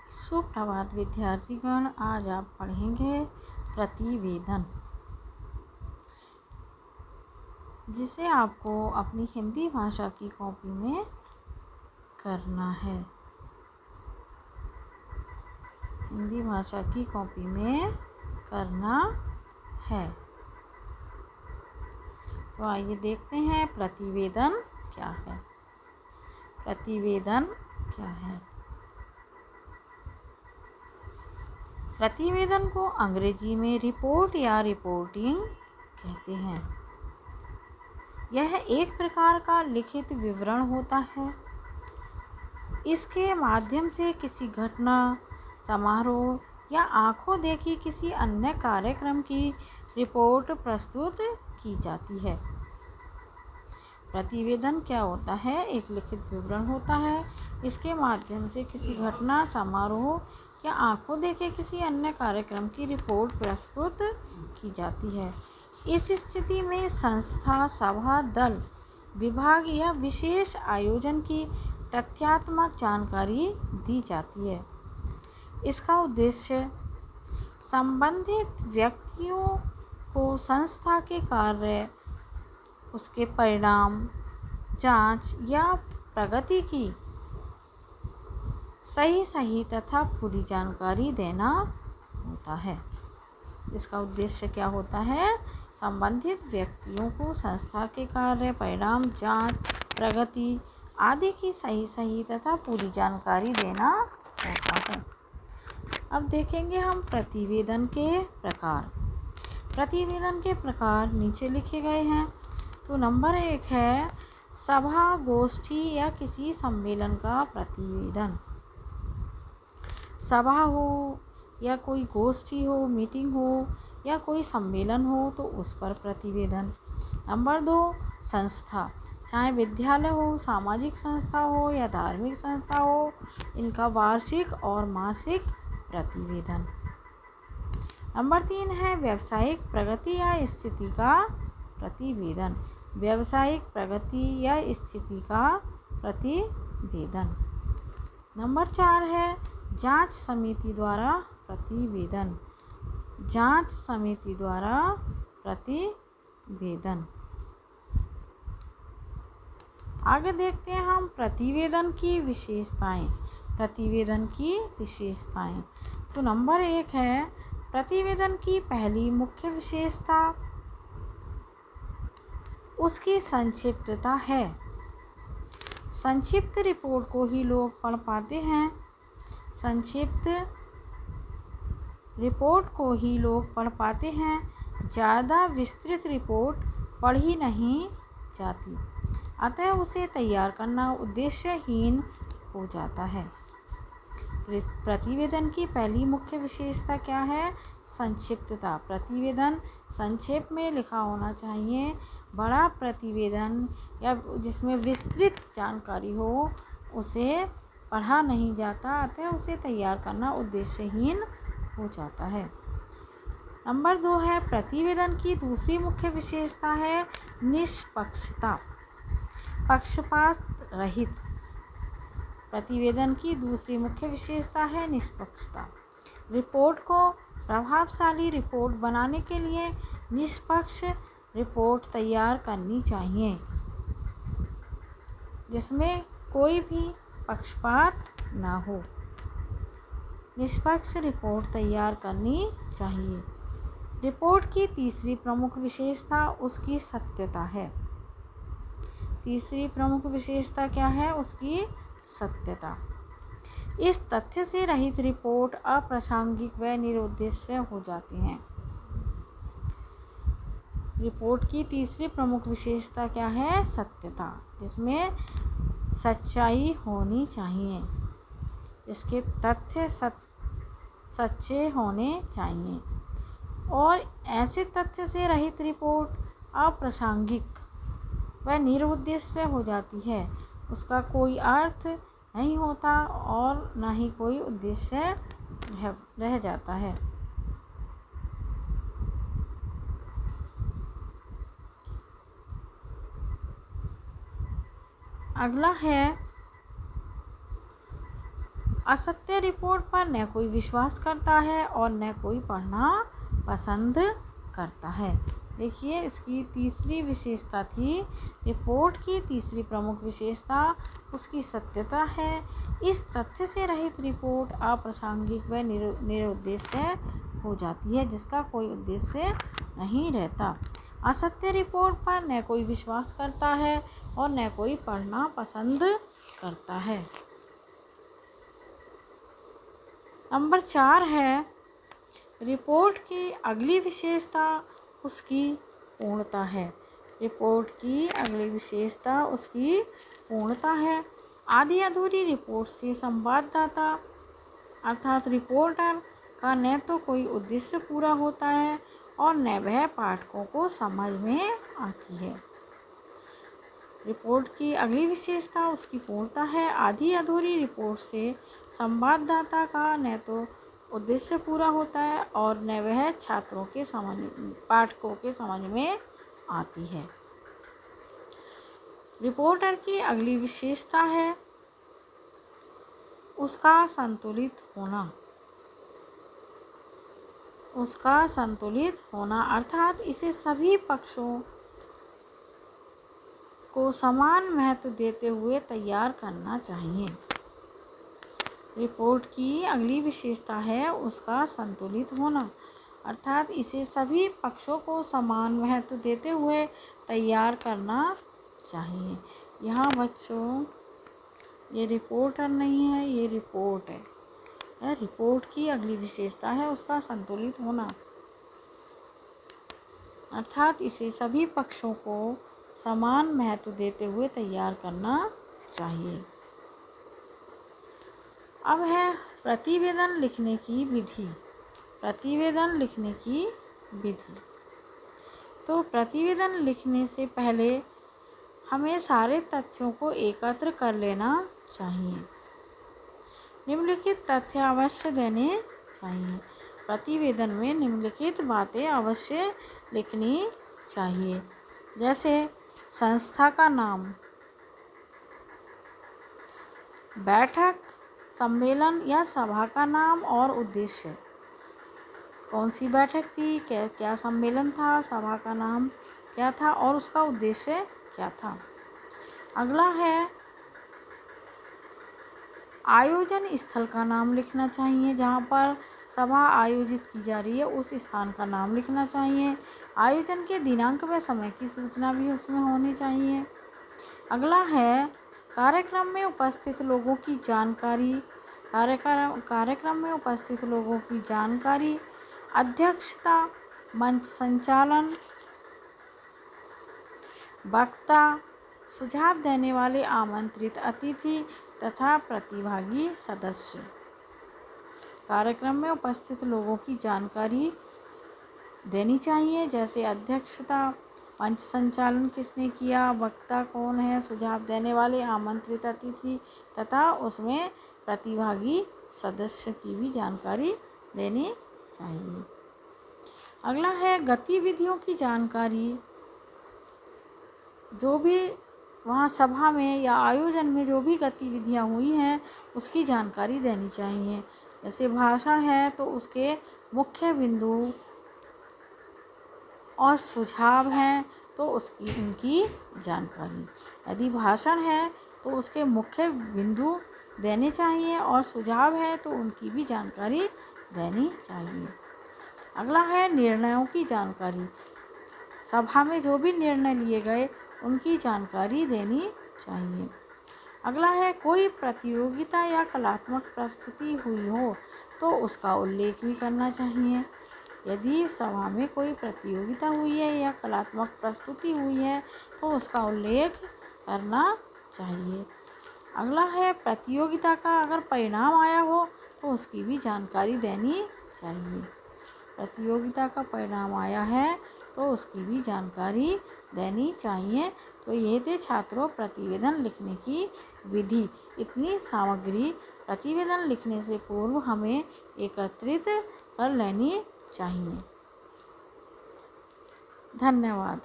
सुप्रभात विद्यार्थीगण, आज आप पढ़ेंगे प्रतिवेदन, जिसे आपको अपनी हिंदी भाषा की कॉपी में करना है। हिंदी भाषा की कॉपी में करना है। तो आइए देखते हैं प्रतिवेदन क्या है। प्रतिवेदन क्या है? प्रतिवेदन को अंग्रेजी में रिपोर्ट या रिपोर्टिंग कहते हैं। यह एक प्रकार का लिखित विवरण होता है। इसके माध्यम से किसी घटना, समारोह या आंखों देखी किसी अन्य कार्यक्रम की रिपोर्ट प्रस्तुत की जाती है। प्रतिवेदन क्या होता है? एक लिखित विवरण होता है। इसके माध्यम से किसी घटना, समारोह या आंखों देखे किसी अन्य कार्यक्रम की रिपोर्ट प्रस्तुत की जाती है। इस स्थिति में संस्था, सभा, दल, विभाग या विशेष आयोजन की तथ्यात्मक जानकारी दी जाती है। इसका उद्देश्य संबंधित व्यक्तियों को संस्था के कार्य, उसके परिणाम, जांच या प्रगति की सही तथा पूरी जानकारी देना होता है। इसका उद्देश्य क्या होता है? संबंधित व्यक्तियों को संस्था के कार्य, परिणाम, जांच, प्रगति आदि की सही तथा पूरी जानकारी देना होता है। अब देखेंगे हम प्रतिवेदन के प्रकार। प्रतिवेदन के प्रकार नीचे लिखे गए हैं। तो नंबर 1 है सभा, गोष्ठी या किसी सम्मेलन का प्रतिवेदन। सभा हो या कोई गोष्ठी हो, मीटिंग हो या कोई सम्मेलन हो तो उस पर प्रतिवेदन। नंबर 2 संस्था, चाहे विद्यालय हो, सामाजिक संस्था हो या धार्मिक संस्था हो, इनका वार्षिक और मासिक प्रतिवेदन। नंबर 3 है व्यावसायिक प्रगति या स्थिति का प्रतिवेदन। व्यावसायिक प्रगति या स्थिति का प्रतिवेदन। नंबर 4 है जांच समिति द्वारा प्रतिवेदन। जांच समिति द्वारा प्रतिवेदन। आगे देखते हैं हम प्रतिवेदन की विशेषताएं। प्रतिवेदन की विशेषताएं। तो नंबर 1 है प्रतिवेदन की पहली मुख्य विशेषता उसकी संक्षिप्तता है। संक्षिप्त रिपोर्ट को ही लोग पढ़ पाते हैं। संक्षिप्त रिपोर्ट को ही लोग पढ़ पाते हैं। ज़्यादा विस्तृत रिपोर्ट पढ़ी नहीं जाती, अतः उसे तैयार करना उद्देश्यहीन हो जाता है। प्रतिवेदन की पहली मुख्य विशेषता क्या है? संक्षिप्तता। प्रतिवेदन संक्षेप में लिखा होना चाहिए। बड़ा प्रतिवेदन या जिसमें विस्तृत जानकारी हो उसे पढ़ा नहीं जाता, अतः उसे तैयार करना उद्देश्यहीन हो जाता है। नंबर 2 है प्रतिवेदन की दूसरी मुख्य विशेषता है निष्पक्षता, पक्षपात रहित। प्रतिवेदन की दूसरी मुख्य विशेषता है निष्पक्षता। रिपोर्ट को प्रभावशाली रिपोर्ट बनाने के लिए निष्पक्ष रिपोर्ट तैयार करनी चाहिए, जिसमें कोई भी पक्षपात ना हो। निष्पक्ष रिपोर्ट तैयार करनी चाहिए। रिपोर्ट की तीसरी प्रमुख विशेषता उसकी सत्यता है। तीसरी प्रमुख विशेषता क्या है? उसकी सत्यता। इस तथ्य से रहित रिपोर्ट अप्रासंगिक व निरुद्देश्य हो जाती हैं। रिपोर्ट की तीसरी प्रमुख विशेषता क्या है? सत्यता, जिसमें सच्चाई होनी चाहिए। इसके तथ्य सच्चे होने चाहिए और ऐसे तथ्य से रहित रिपोर्ट अप्रासंगिक व निरुद्देश्य हो जाती है। उसका कोई अर्थ नहीं होता और ना ही कोई उद्देश्य रह जाता है। अगला है असत्य रिपोर्ट पर न कोई विश्वास करता है और न कोई पढ़ना पसंद करता है। देखिए, इसकी तीसरी विशेषता थी, रिपोर्ट की तीसरी प्रमुख विशेषता उसकी सत्यता है। इस तथ्य से रहित रिपोर्ट अप्रासंगिक व निरुद्देश्य हो जाती है, जिसका कोई उद्देश्य नहीं रहता। असत्य रिपोर्ट पर न कोई विश्वास करता है और न कोई पढ़ना पसंद करता है। नंबर 4 है, रिपोर्ट की अगली विशेषता उसकी पूर्णता है। रिपोर्ट की अगली विशेषता उसकी पूर्णता है। आधी अधूरी रिपोर्ट से संवाददाता अर्थात रिपोर्टर का न तो कोई उद्देश्य पूरा होता है और न वह पाठकों को समझ में आती है। रिपोर्ट की अगली विशेषता उसकी पूर्णता है। आधी अधूरी रिपोर्ट से संवाददाता का न तो उद्देश्य पूरा होता है और न वह पाठकों के समझ में आती है। रिपोर्टर की अगली विशेषता है उसका संतुलित होना। उसका संतुलित होना अर्थात इसे सभी पक्षों को समान महत्व देते हुए तैयार करना चाहिए। रिपोर्ट की अगली विशेषता है उसका संतुलित होना अर्थात इसे सभी पक्षों को समान महत्व देते हुए तैयार करना चाहिए। यहाँ बच्चों, ये रिपोर्टर नहीं है, ये रिपोर्ट है। रिपोर्ट की अगली विशेषता है उसका संतुलित होना अर्थात इसे सभी पक्षों को समान महत्व देते हुए तैयार करना चाहिए। अब है प्रतिवेदन लिखने की विधि। प्रतिवेदन लिखने की विधि। तो प्रतिवेदन लिखने से पहले हमें सारे तथ्यों को एकत्र कर लेना चाहिए। निम्नलिखित तथ्य अवश्य देने चाहिए। प्रतिवेदन में निम्नलिखित बातें अवश्य लिखनी चाहिए, जैसे संस्था का नाम, बैठक, सम्मेलन या सभा का नाम और उद्देश्य। कौन सी बैठक थी, क्या सम्मेलन था, सभा का नाम क्या था और उसका उद्देश्य क्या था। अगला है आयोजन स्थल का नाम लिखना चाहिए। जहाँ पर सभा आयोजित की जा रही है उस स्थान का नाम लिखना चाहिए। आयोजन के दिनांक व समय की सूचना भी उसमें होनी चाहिए। अगला है कार्यक्रम में उपस्थित लोगों की जानकारी। कार्यक्रम में उपस्थित लोगों की जानकारी, अध्यक्षता, मंच संचालन, वक्ता, सुझाव देने वाले आमंत्रित अतिथि तथा प्रतिभागी सदस्य। कार्यक्रम में उपस्थित लोगों की जानकारी देनी चाहिए, जैसे अध्यक्षता, मंच संचालन किसने किया, वक्ता कौन है, सुझाव देने वाले आमंत्रित अतिथि तथा उसमें प्रतिभागी सदस्य की भी जानकारी देनी चाहिए। अगला है गतिविधियों की जानकारी। जो भी वहाँ सभा में या आयोजन में जो भी गतिविधियाँ हुई हैं उसकी जानकारी देनी चाहिए। जैसे भाषण है तो उसके मुख्य बिंदु और सुझाव हैं तो उनकी जानकारी। यदि भाषण है तो उसके मुख्य बिंदु देने चाहिए और सुझाव है तो उनकी भी जानकारी देनी चाहिए। अगला है निर्णयों की जानकारी। सभा में जो भी निर्णय लिए गए उनकी जानकारी देनी चाहिए। अगला है कोई प्रतियोगिता या कलात्मक प्रस्तुति हुई हो तो उसका उल्लेख भी करना चाहिए। यदि सभा में कोई प्रतियोगिता हुई है या कलात्मक प्रस्तुति हुई है तो उसका उल्लेख करना चाहिए। अगला है प्रतियोगिता का अगर परिणाम आया हो तो उसकी भी जानकारी देनी चाहिए। प्रतियोगिता का परिणाम आया है तो उसकी भी जानकारी देनी चाहिए। तो ये थे छात्रों प्रतिवेदन लिखने की विधि। इतनी सामग्री प्रतिवेदन लिखने से पूर्व हमें एकत्रित कर लेनी चाहिए। धन्यवाद।